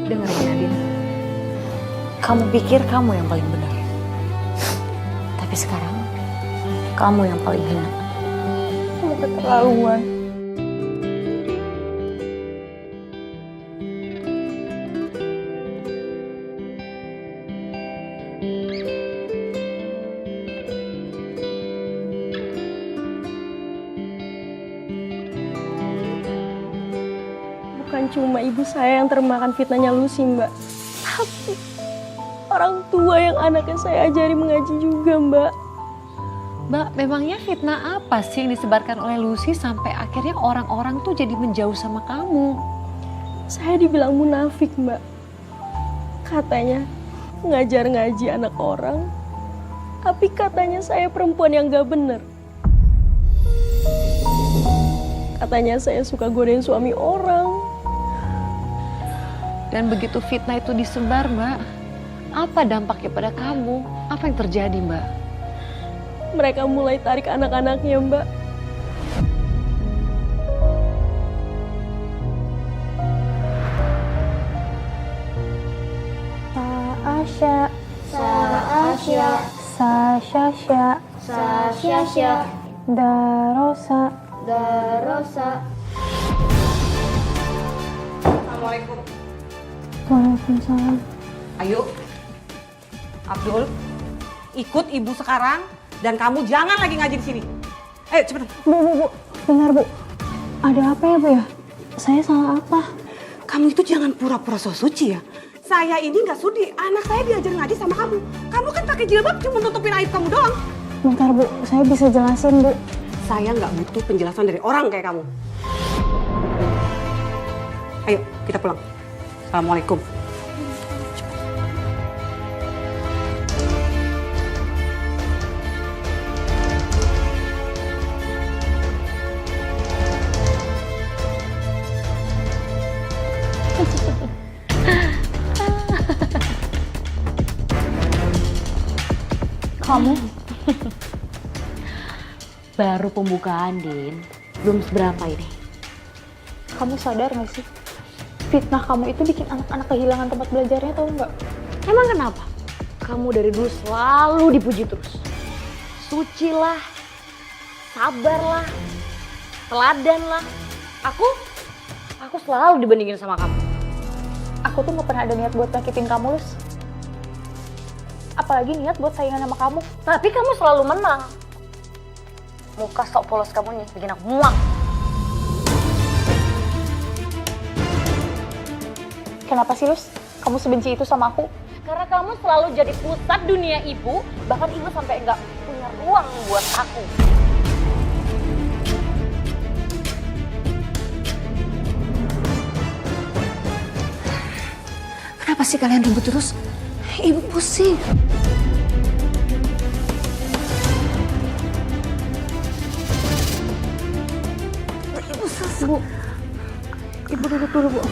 Dengerin Nadine, kamu pikir kamu yang paling benar. Tapi sekarang, kamu yang paling hina. Kamu keterlaluan. Bukan cuma ibu saya yang termakan fitnahnya Lucy, Mbak. Tapi orang tua yang anaknya saya ajari mengaji juga, Mbak. Mbak, memangnya fitnah apa sih yang disebarkan oleh Lucy sampai akhirnya orang-orang tuh jadi menjauh sama kamu? Saya dibilang munafik, Mbak. Katanya ngajar ngaji anak orang, tapi katanya saya perempuan yang gak bener. Katanya saya suka godain suami orang. Dan begitu fitnah itu disebar, Mbak, apa dampaknya pada kamu? Apa yang terjadi, Mbak? Mereka mulai tarik anak-anaknya, Mbak. Sa'asya, Sa'asya, Sa'syasya, Sa'syasya, Darosa. Darosa. Assalamualaikum. Waalaikumsalam. Ayo, Abdul, ikut ibu sekarang dan kamu jangan lagi ngaji di sini. Ayo cepetan. Bu, dengar Bu. Ada apa ya Bu ya? Saya salah apa? Kamu itu jangan pura-pura so suci ya. Saya ini nggak sudi anak saya diajar ngaji sama kamu. Kamu kan pakai jilbab cuma nutupin aib kamu doang. Bentar Bu, saya bisa jelasin Bu. Saya nggak butuh penjelasan dari orang kayak kamu. Ayo, kita pulang. Assalamualaikum. Kamu? Baru pembukaan, Din. Belum seberapa ini. Kamu sadar gak sih? Fitnah kamu itu bikin anak-anak kehilangan tempat belajarnya, tahu nggak? Emang kenapa? Kamu dari dulu selalu dipuji terus. Suci lah, sabar lah, teladan lah. Aku selalu dibandingin sama kamu. Aku tuh nggak pernah ada niat buat nyakitin kamu, Lus. Apalagi niat buat saingan sama kamu. Tapi kamu selalu menang. Muka sok polos kamu nih bikin aku muak. Kenapa sih, Lus? Kamu sebenci itu sama aku? Karena kamu selalu jadi pusat dunia ibu, bahkan ibu sampai nggak punya ruang buat aku. Kenapa sih kalian ribut terus? Ibu pusing. Ibu susah. Bu, Ibu duduk dulu, Bu.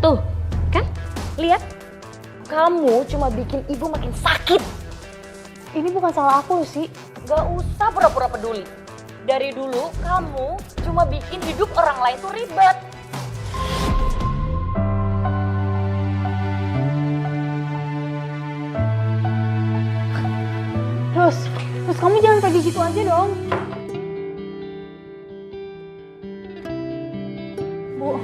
Tuh, kan? Lihat. Kamu cuma bikin ibu makin sakit. Ini bukan salah aku, Lucy. Gak usah pura-pura peduli. Dari dulu kamu cuma bikin hidup orang lain tuh ribet. Terus kamu jangan pergi gitu aja dong. Bu,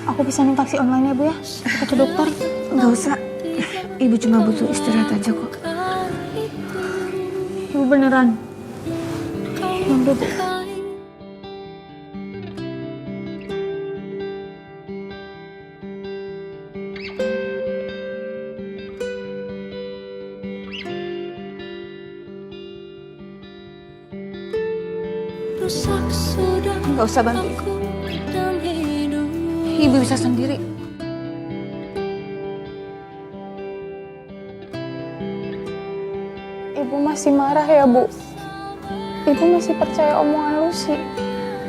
aku bisa minta taksi online ya Bu ya? Kita ke dokter. Nggak usah. Ibu cuma butuh istirahat aja kok. Ibu beneran. Ya udah Bu. Nggak usah bantu. Ibu bisa sendiri. Ibu masih marah ya Bu? Ibu masih percaya omongan Lucy?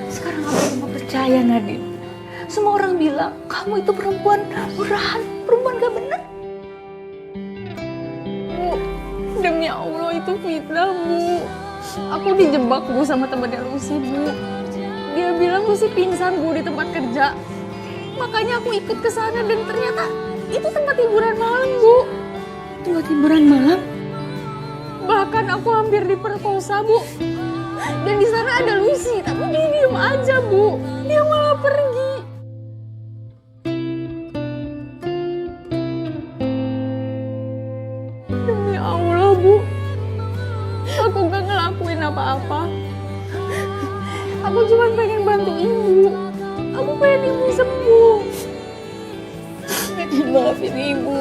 Sekarang aku mau percaya, Nadine. Semua orang bilang kamu itu perempuan murahan, perempuan gak bener. Bu, demi Allah itu fitnah Bu. Aku dijebak Bu sama temannya Lucy Bu. Dia bilang Lucy pingsan Bu di tempat kerja. Makanya aku ikut ke sana dan ternyata itu tempat hiburan malam Bu. Tempat hiburan malam? Bahkan aku hampir diperkosa Bu. Dan di sana ada Lucy, tapi dia diem aja Bu. Dia malah pergi. Demi Allah Bu, aku gak ngelakuin apa-apa. Aku cuma pengen bantu ibu. Aku pengen ibu sembuh. Nadine, maafin ibu.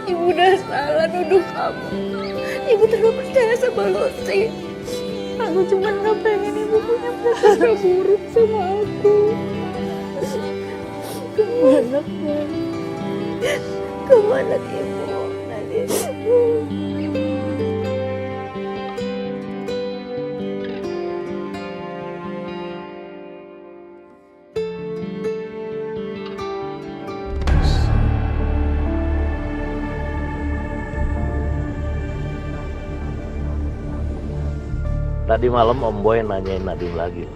Ibu udah salah nuduh kamu. Ibu terlalu percaya sama Lucy. Aku cuma gak pengen ibu punya prasangka buruk sama aku. Kamu anak baik. Kamu anak ibu, Nadine. Tadi malam Om Boy nanyain Nadine lagi.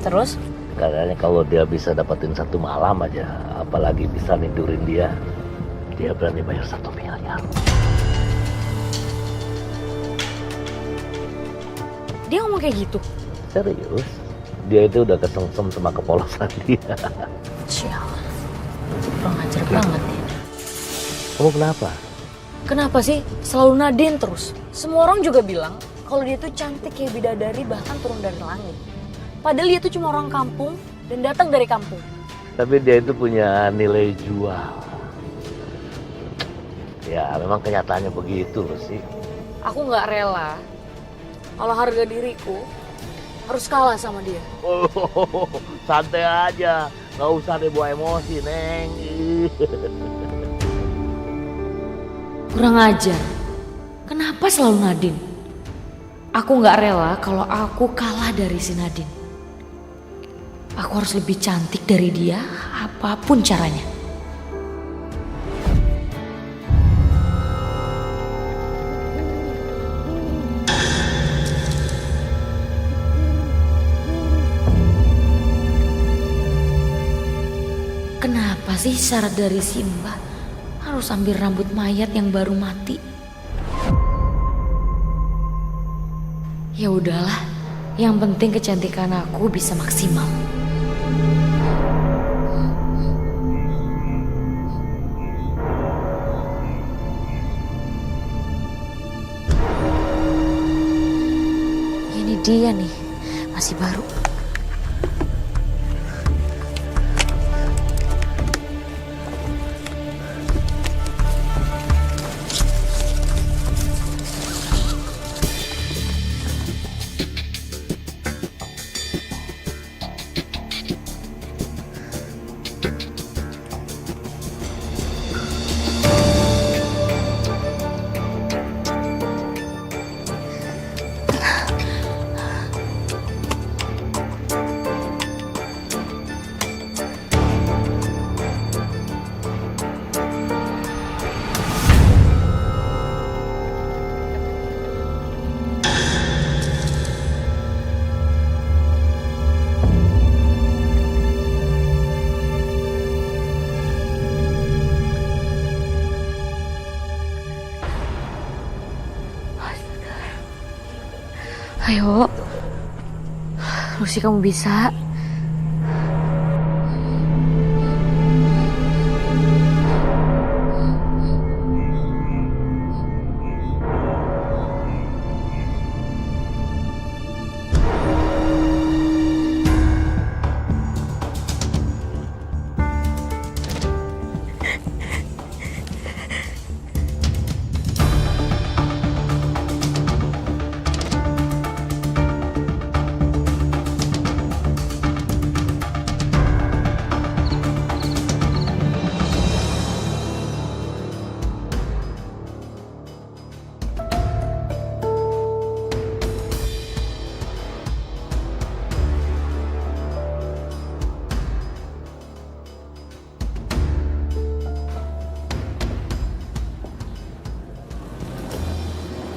Terus? Katanya kalau dia bisa dapetin 1 malam aja, apalagi bisa nidurin dia berani bayar 1 miliar. Dia ngomong kayak gitu? Serius? Dia itu udah kesengsem sama kepolosan dia. Sialan. Kurang ajar banget ya. Kamu kenapa? Kenapa sih selalu Nadine terus? Semua orang juga bilang kalau dia tuh cantik kayak bidadari bahkan turun dari langit. Padahal dia tuh cuma orang kampung dan datang dari kampung. Tapi dia itu punya nilai jual. Ya memang kenyataannya begitu loh sih. Aku nggak rela kalau harga diriku harus kalah sama dia. Oh, santai aja, nggak usah dibawa emosi, Neng. Kurang ajar. Kenapa selalu Nadine? Aku nggak rela kalau aku kalah dari si Nadine. Aku harus lebih cantik dari dia, apapun caranya. Kenapa sih syarat dari si Mbak harus ambil rambut mayat yang baru mati? Ya udahlah, yang penting kecantikan aku bisa maksimal. Ini dia nih, masih baru. Ayo, Lucy kamu bisa.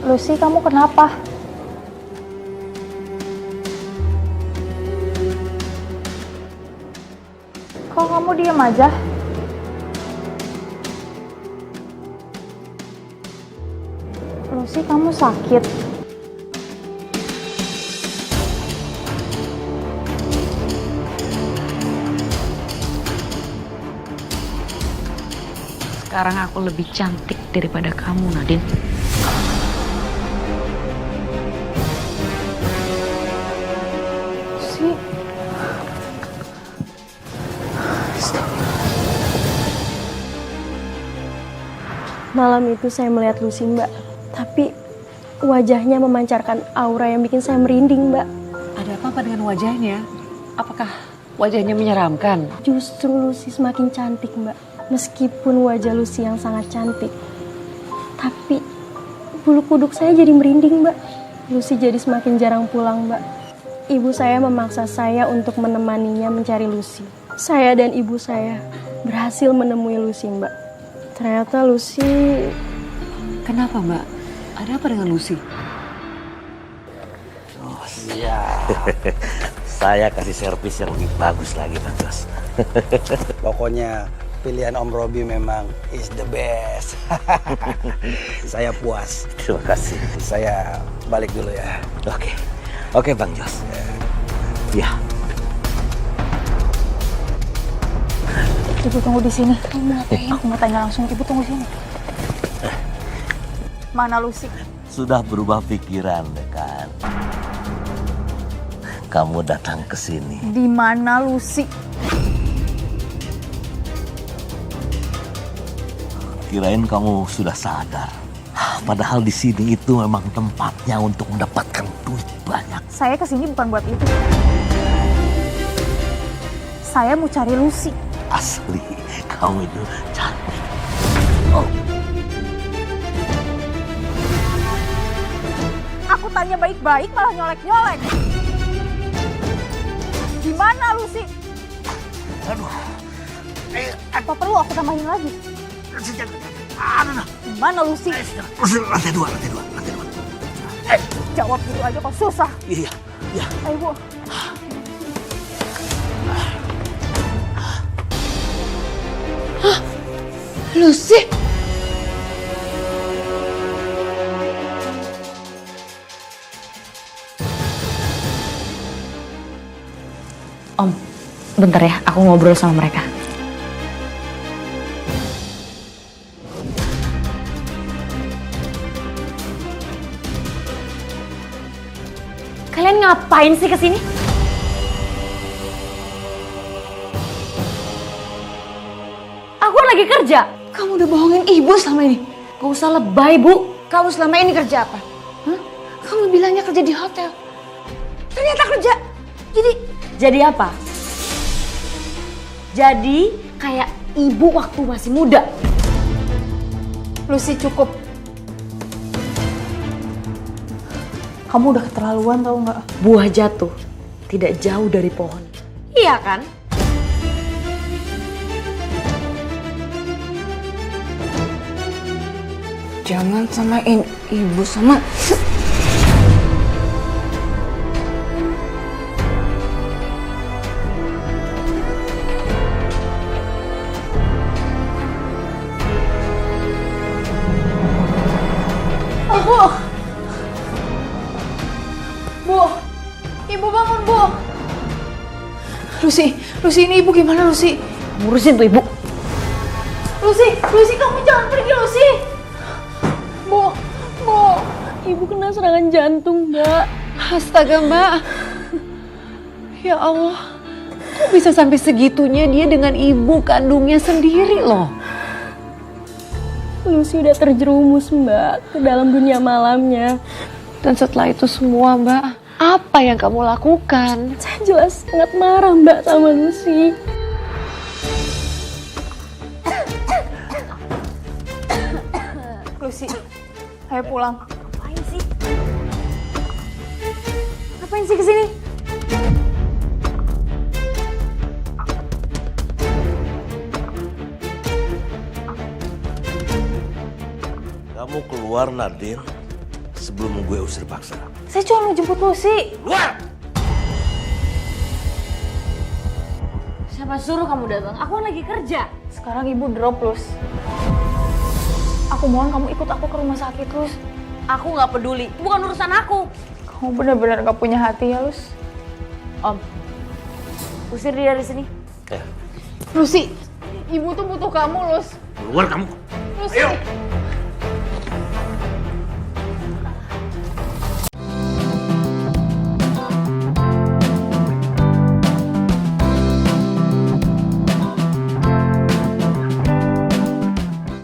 Lucy, kamu kenapa? Kok kamu diem aja? Lucy, kamu sakit? Sekarang aku lebih cantik daripada kamu, Nadine. Lucy. Malam itu saya melihat Lucy, Mbak. Tapi wajahnya memancarkan aura yang bikin saya merinding, Mbak. Ada apa dengan wajahnya? Apakah wajahnya menyeramkan? Justru Lucy semakin cantik, Mbak. Meskipun wajah Lucy yang sangat cantik. Tapi bulu kuduk saya jadi merinding, Mbak. Lucy jadi semakin jarang pulang, Mbak. Ibu saya memaksa saya untuk menemaninya mencari Lucy. Saya dan ibu saya berhasil menemui Lucy, Mbak. Ternyata Lucy... Kenapa, Mbak? Ada apa dengan Lucy? Oh siap. Saya kasih servis yang lebih bagus lagi, Bang Jos. Pokoknya pilihan Om Robi memang is the best. Saya puas. Terima kasih. Saya balik dulu ya. Oke Bang Jos. Ya. Ibu tunggu di sini. Aku mau tanya langsung. Ibu tunggu sini. Mana Lucy? Sudah berubah pikiran kan? Kamu datang ke sini. Di mana Lucy? Kirain kamu sudah sadar. Padahal di sini itu memang tempatnya untuk mendapatkan duit banyak. Saya kesini bukan buat itu. Saya mau cari Lucy. Asli, kamu itu cantik. Aku tanya baik-baik malah nyolek-nyolek. Di mana Lucy? Aduh. Apa perlu aku tambahin lagi? Di mana Lucy? Lantai dua. Jawab gitu aja kok susah. Iya. Ayo Bu. Lucy! Om, bentar ya, aku ngobrol sama mereka. Kalian ngapain sih kesini? Aku lagi kerja. Kamu udah bohongin ibu selama ini. Gak usah lebay, Bu. Kamu selama ini kerja apa? Hah? Kamu bilangnya kerja di hotel. Ternyata kerja. Jadi apa? Jadi kayak ibu waktu masih muda. Lucy, cukup. Kamu udah keterlaluan tau nggak? Buah jatuh tidak jauh dari pohon. Iya kan? Jangan samain ibu sama... Ibu bangun, Bu. Lucy, ini ibu gimana, Lucy? Ngurusin tuh ibu. Lucy, kamu jangan pergi, Lucy. Bu. Ibu kena serangan jantung, Mbak. Astaga, Mbak. Ya Allah. Kok bisa sampai segitunya dia dengan ibu kandungnya sendiri loh? Lucy udah terjerumus, Mbak, ke dalam dunia malamnya. Dan setelah itu semua, Mbak, apa yang kamu lakukan? Saya jelas sangat marah, Mbak, sama Lucy. Lucy, ayo pulang. Ngapain sih kesini? Kamu keluar, Nadine, sebelum gue usir paksa. Saya cuma mau jemput Lucy. Keluar! Siapa suruh kamu datang? Aku kan lagi kerja. Sekarang ibu drop, Lus. Aku mohon kamu ikut aku ke rumah sakit, Lus. Aku nggak peduli, bukan urusan aku. Kamu benar-benar gak punya hati ya, Lus. Om, usir dia dari sini. Ya, Lucy, ibu tuh butuh kamu, Lus. keluar kamu. Lucy.